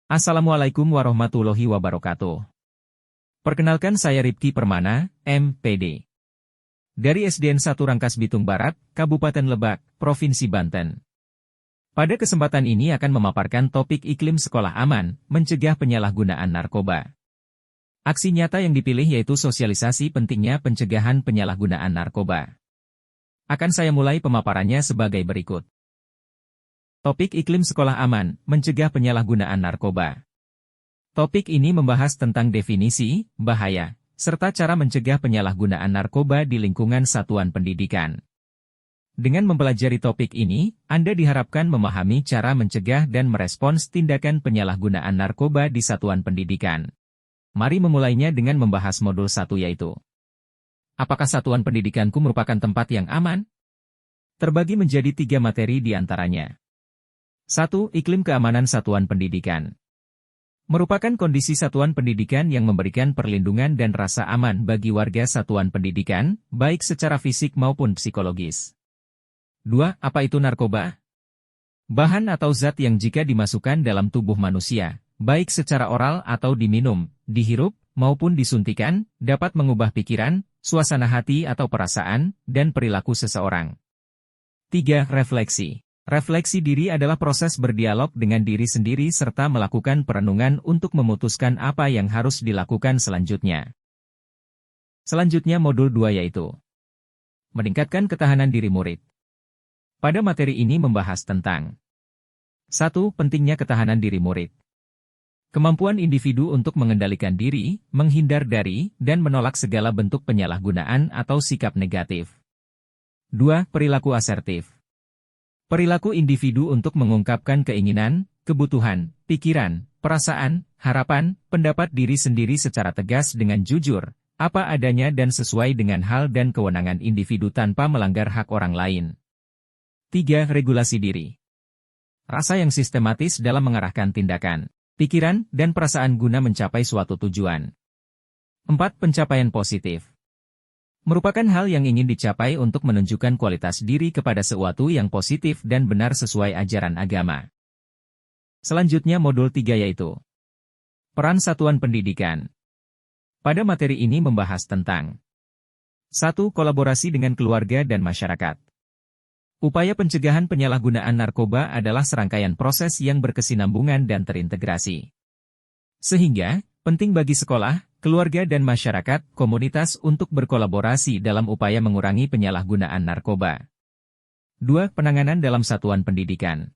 Assalamualaikum warahmatullahi wabarakatuh. Perkenalkan saya Ripki Permana, MPD. Dari SDN 1 Rangkas Bitung Barat, Kabupaten Lebak, Provinsi Banten. Pada kesempatan ini akan memaparkan topik iklim sekolah aman, mencegah penyalahgunaan narkoba. Aksi nyata yang dipilih yaitu sosialisasi pentingnya pencegahan penyalahgunaan narkoba. Akan saya mulai pemaparannya sebagai berikut. Topik iklim sekolah aman, mencegah penyalahgunaan narkoba. Topik ini membahas tentang definisi, bahaya, serta cara mencegah penyalahgunaan narkoba di lingkungan satuan pendidikan. Dengan mempelajari topik ini, Anda diharapkan memahami cara mencegah dan merespons tindakan penyalahgunaan narkoba di satuan pendidikan. Mari memulainya dengan membahas modul 1 yaitu, apakah satuan pendidikanku merupakan tempat yang aman? Terbagi menjadi 3 materi di antaranya. 1. Iklim keamanan satuan pendidikan. Merupakan kondisi satuan pendidikan yang memberikan perlindungan dan rasa aman bagi warga satuan pendidikan, baik secara fisik maupun psikologis. 2. Apa itu narkoba? Bahan atau zat yang jika dimasukkan dalam tubuh manusia, baik secara oral atau diminum, dihirup, maupun disuntikan, dapat mengubah pikiran, suasana hati atau perasaan, dan perilaku seseorang. 3. Refleksi. Refleksi diri adalah proses berdialog dengan diri sendiri serta melakukan perenungan untuk memutuskan apa yang harus dilakukan selanjutnya. Selanjutnya modul 2 yaitu, meningkatkan ketahanan diri murid. Pada materi ini membahas tentang 1. Pentingnya ketahanan diri murid. Kemampuan individu untuk mengendalikan diri, menghindar dari, dan menolak segala bentuk penyalahgunaan atau sikap negatif. 2. Perilaku asertif. Perilaku individu untuk mengungkapkan keinginan, kebutuhan, pikiran, perasaan, harapan, pendapat diri sendiri secara tegas dengan jujur, apa adanya dan sesuai dengan hal dan kewenangan individu tanpa melanggar hak orang lain. 3. Regulasi diri. Rasa yang sistematis dalam mengarahkan tindakan, pikiran, dan perasaan guna mencapai suatu tujuan. 4. Pencapaian positif. Merupakan hal yang ingin dicapai untuk menunjukkan kualitas diri kepada sesuatu yang positif dan benar sesuai ajaran agama. Selanjutnya modul 3 yaitu, peran satuan pendidikan. Pada materi ini membahas tentang 1. Kolaborasi dengan keluarga dan masyarakat. Upaya pencegahan penyalahgunaan narkoba adalah serangkaian proses yang berkesinambungan dan terintegrasi. Sehingga, penting bagi sekolah, keluarga dan masyarakat, komunitas untuk berkolaborasi dalam upaya mengurangi penyalahgunaan narkoba. 2. Penanganan dalam satuan pendidikan.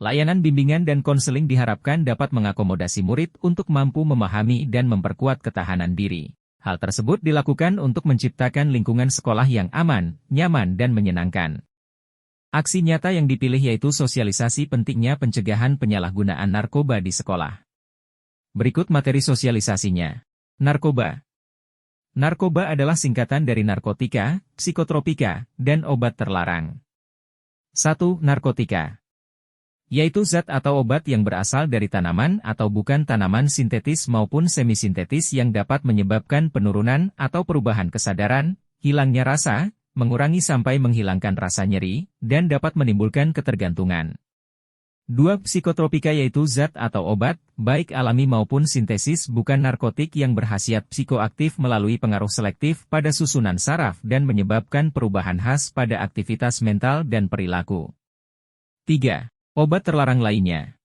Layanan bimbingan dan konseling diharapkan dapat mengakomodasi murid untuk mampu memahami dan memperkuat ketahanan diri. Hal tersebut dilakukan untuk menciptakan lingkungan sekolah yang aman, nyaman dan menyenangkan. Aksi nyata yang dipilih yaitu sosialisasi pentingnya pencegahan penyalahgunaan narkoba di sekolah. Berikut materi sosialisasinya. Narkoba. Narkoba adalah singkatan dari narkotika, psikotropika, dan obat terlarang. 1. Narkotika. Yaitu zat atau obat yang berasal dari tanaman atau bukan tanaman sintetis maupun semisintetis yang dapat menyebabkan penurunan atau perubahan kesadaran, hilangnya rasa, mengurangi sampai menghilangkan rasa nyeri, dan dapat menimbulkan ketergantungan. 2. Psikotropika yaitu zat atau obat, baik alami maupun sintesis bukan narkotik yang berkhasiat psikoaktif melalui pengaruh selektif pada susunan saraf dan menyebabkan perubahan khas pada aktivitas mental dan perilaku. 3. Obat terlarang lainnya.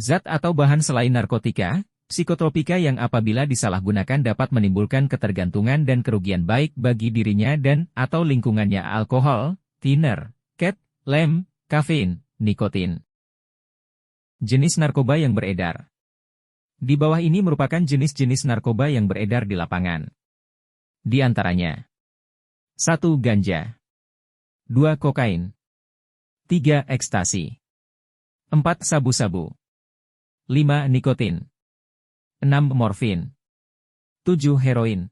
Zat atau bahan selain narkotika, psikotropika yang apabila disalahgunakan dapat menimbulkan ketergantungan dan kerugian baik bagi dirinya dan atau lingkungannya alkohol, thinner, ket, lem, kafein, nikotin. Jenis narkoba yang beredar. Di bawah ini merupakan jenis-jenis narkoba yang beredar di lapangan. Di antaranya 1. Ganja 2. Kokain 3. Ekstasi 4. Sabu-sabu 5. Nikotin 6. Morfin 7. Heroin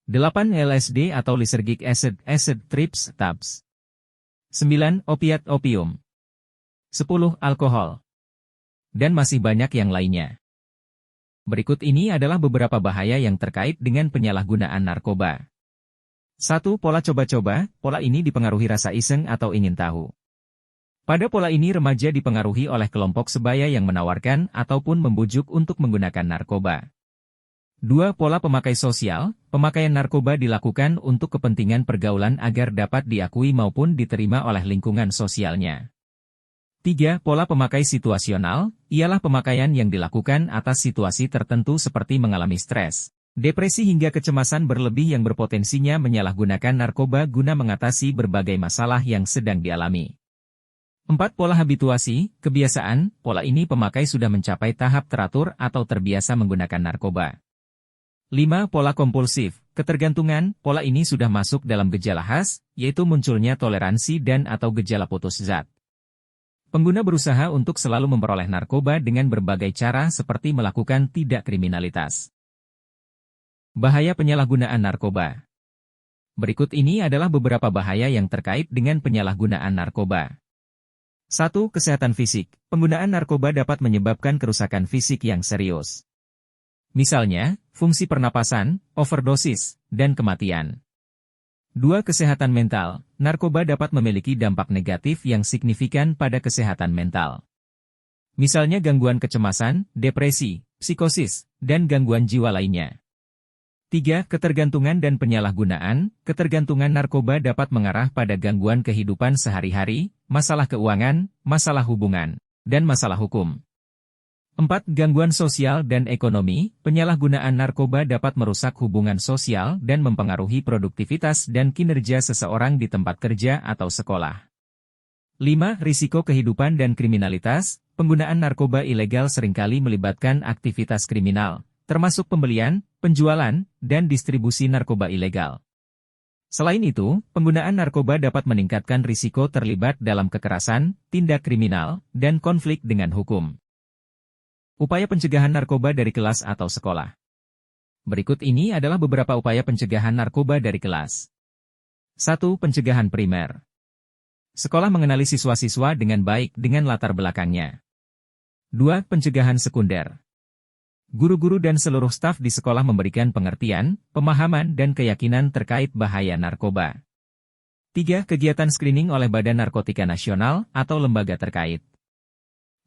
8. LSD atau lysergic acid, acid trips, tabs 9. Opiat opium 10. Alkohol dan masih banyak yang lainnya. Berikut ini adalah beberapa bahaya yang terkait dengan penyalahgunaan narkoba. 1. Pola coba-coba, pola ini dipengaruhi rasa iseng atau ingin tahu. Pada pola ini remaja dipengaruhi oleh kelompok sebaya yang menawarkan ataupun membujuk untuk menggunakan narkoba. 2. Pola pemakai sosial. Pemakaian narkoba dilakukan untuk kepentingan pergaulan agar dapat diakui maupun diterima oleh lingkungan sosialnya. 3. Pola pemakai situasional, ialah pemakaian yang dilakukan atas situasi tertentu seperti mengalami stres, depresi hingga kecemasan berlebih yang berpotensinya menyalahgunakan narkoba guna mengatasi berbagai masalah yang sedang dialami. 4. Pola habituasi, kebiasaan, pola ini pemakai sudah mencapai tahap teratur atau terbiasa menggunakan narkoba. 5. Pola kompulsif, ketergantungan, pola ini sudah masuk dalam gejala khas, yaitu munculnya toleransi dan atau gejala putus zat. Pengguna berusaha untuk selalu memperoleh narkoba dengan berbagai cara seperti melakukan tidak kriminalitas. Bahaya penyalahgunaan narkoba. Berikut ini adalah beberapa bahaya yang terkait dengan penyalahgunaan narkoba. 1. Kesehatan fisik. Penggunaan narkoba dapat menyebabkan kerusakan fisik yang serius. Misalnya, fungsi pernapasan, overdosis, dan kematian. 2. Kesehatan mental. Narkoba dapat memiliki dampak negatif yang signifikan pada kesehatan mental. Misalnya gangguan kecemasan, depresi, psikosis, dan gangguan jiwa lainnya. 3. Ketergantungan dan penyalahgunaan. Ketergantungan narkoba dapat mengarah pada gangguan kehidupan sehari-hari, masalah keuangan, masalah hubungan, dan masalah hukum. 4. Gangguan sosial dan ekonomi. Penyalahgunaan narkoba dapat merusak hubungan sosial dan mempengaruhi produktivitas dan kinerja seseorang di tempat kerja atau sekolah. 5. Risiko kehidupan dan kriminalitas. Penggunaan narkoba ilegal seringkali melibatkan aktivitas kriminal, termasuk pembelian, penjualan, dan distribusi narkoba ilegal. Selain itu, penggunaan narkoba dapat meningkatkan risiko terlibat dalam kekerasan, tindak kriminal, dan konflik dengan hukum. Upaya pencegahan narkoba dari kelas atau sekolah. Berikut ini adalah beberapa upaya pencegahan narkoba dari kelas. 1. Pencegahan primer. Sekolah mengenali siswa-siswa dengan baik dengan latar belakangnya. 2. Pencegahan sekunder. Guru-guru dan seluruh staf di sekolah memberikan pengertian, pemahaman dan keyakinan terkait bahaya narkoba. 3. Kegiatan screening oleh Badan Narkotika Nasional atau lembaga terkait.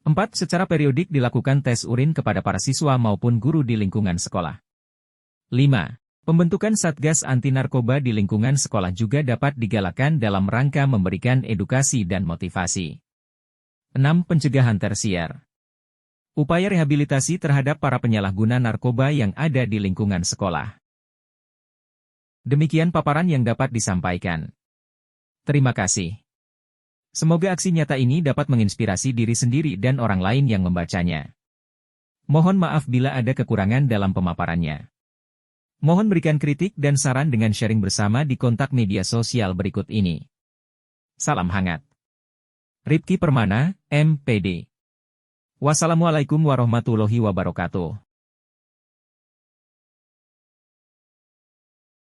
4. Secara periodik dilakukan tes urin kepada para siswa maupun guru di lingkungan sekolah. 5. Pembentukan Satgas Anti Narkoba di lingkungan sekolah juga dapat digalakkan dalam rangka memberikan edukasi dan motivasi. 6. Pencegahan tersier. Upaya rehabilitasi terhadap para penyalahguna narkoba yang ada di lingkungan sekolah. Demikian paparan yang dapat disampaikan. Terima kasih. Semoga aksi nyata ini dapat menginspirasi diri sendiri dan orang lain yang membacanya. Mohon maaf bila ada kekurangan dalam pemaparannya. Mohon berikan kritik dan saran dengan sharing bersama di kontak media sosial berikut ini. Salam hangat. Ripki Permana, MPD. Wassalamualaikum warahmatullahi wabarakatuh.